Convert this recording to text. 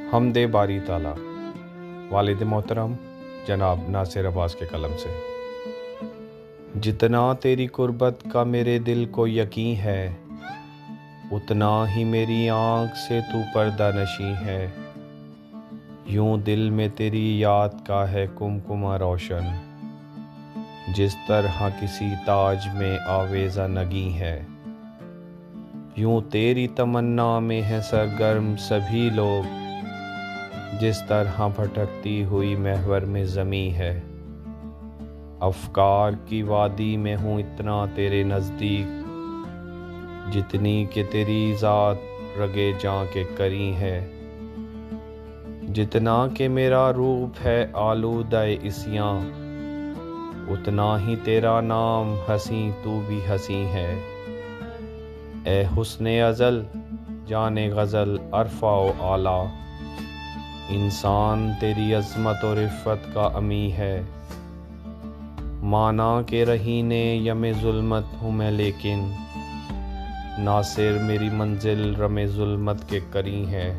हमदे बारी ताला वालिद मोहतरम जनाब नासिर अब्बास के कलम से। जितना तेरी कुर्बत का मेरे दिल को यकीन है, उतना ही मेरी आँख से तू पर्दा नशी है। यूं दिल में तेरी याद का है कुमकुमा रोशन, जिस तरह किसी ताज में आवेज़ा नगी है। यूं तेरी तमन्ना में है सरगर्म सभी लोग, जिस तरह भटकती हुई महवर में ज़मीं है। अफ़कार की वादी में हूँ इतना तेरे नज़दीक, जितनी कि तेरी ज़ात रगे जां के करी है। जितना कि मेरा रूप है आलूदा इस्यां, उतना ही तेरा नाम हंसी तू भी हंसी है। ए हुस्ने अज़ल जाने गज़ल अरफ़ा व आला, इंसान तेरी अज़मत और इफ़्फ़त का अमी है। माना के रहीने यमे ज़ुल्मत हूँ मैं, लेकिन नासिर मेरी मंजिल रमे ज़ुल्मत के करी है।